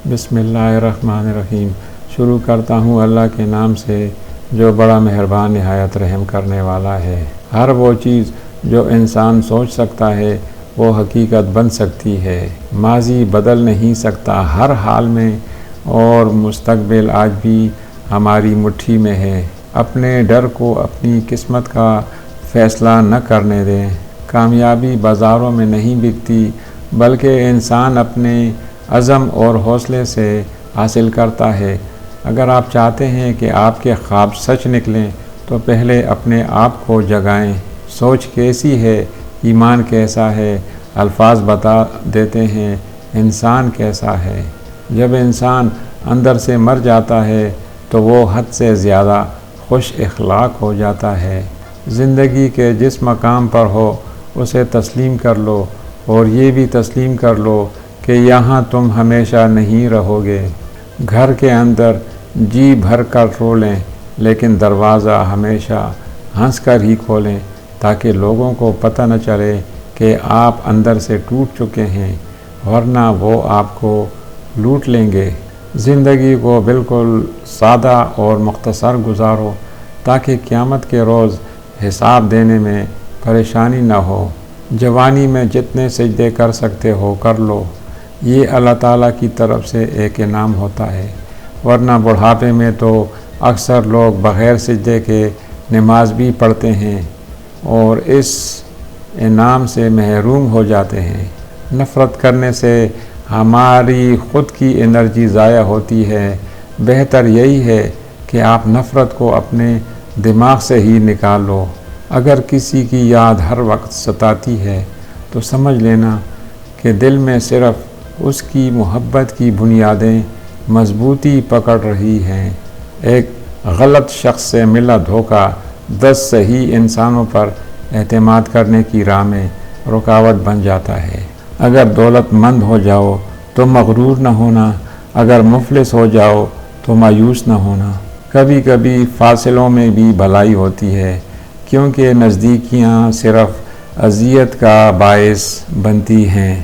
بسم اللہ الرحمن الرحیم۔ شروع کرتا ہوں اللہ کے نام سے جو بڑا مہربان نہایت رحم کرنے والا ہے۔ ہر وہ چیز جو انسان سوچ سکتا ہے وہ حقیقت بن سکتی ہے۔ ماضی بدل نہیں سکتا ہر حال میں، اور مستقبل آج بھی ہماری مٹھی میں ہے۔ اپنے ڈر کو اپنی قسمت کا فیصلہ نہ کرنے دیں۔ کامیابی بازاروں میں نہیں بکتی، بلکہ انسان اپنے عزم اور حوصلے سے حاصل کرتا ہے۔ اگر آپ چاہتے ہیں کہ آپ کے خواب سچ نکلیں تو پہلے اپنے آپ کو جگائیں۔ سوچ کیسی ہے، ایمان کیسا ہے، الفاظ بتا دیتے ہیں انسان کیسا ہے۔ جب انسان اندر سے مر جاتا ہے تو وہ حد سے زیادہ خوش اخلاق ہو جاتا ہے۔ زندگی کے جس مقام پر ہو اسے تسلیم کر لو، اور یہ بھی تسلیم کر لو کہ یہاں تم ہمیشہ نہیں رہو گے۔ گھر کے اندر جی بھر کر رو لیں، لیکن دروازہ ہمیشہ ہنس کر ہی کھولیں تاکہ لوگوں کو پتہ نہ چلے کہ آپ اندر سے ٹوٹ چکے ہیں، ورنہ وہ آپ کو لوٹ لیں گے۔ زندگی کو بالکل سادہ اور مختصر گزارو تاکہ قیامت کے روز حساب دینے میں پریشانی نہ ہو۔ جوانی میں جتنے سجدے کر سکتے ہو کر لو، یہ اللہ تعالیٰ کی طرف سے ایک انعام ہوتا ہے، ورنہ بڑھاپے میں تو اکثر لوگ بغیر سجدے کے نماز بھی پڑھتے ہیں اور اس انعام سے محروم ہو جاتے ہیں۔ نفرت کرنے سے ہماری خود کی انرجی ضائع ہوتی ہے۔ بہتر یہی ہے کہ آپ نفرت کو اپنے دماغ سے ہی نکال لو۔ اگر کسی کی یاد ہر وقت ستاتی ہے تو سمجھ لینا کہ دل میں صرف اس کی محبت کی بنیادیں مضبوطی پکڑ رہی ہیں۔ ایک غلط شخص سے ملا دھوکہ 10 صحیح انسانوں پر اعتماد کرنے کی راہ میں رکاوٹ بن جاتا ہے۔ اگر دولت مند ہو جاؤ تو مغرور نہ ہونا، اگر مفلس ہو جاؤ تو مایوس نہ ہونا۔ کبھی کبھی فاصلوں میں بھی بھلائی ہوتی ہے، کیونکہ نزدیکیاں صرف اذیت کا باعث بنتی ہیں۔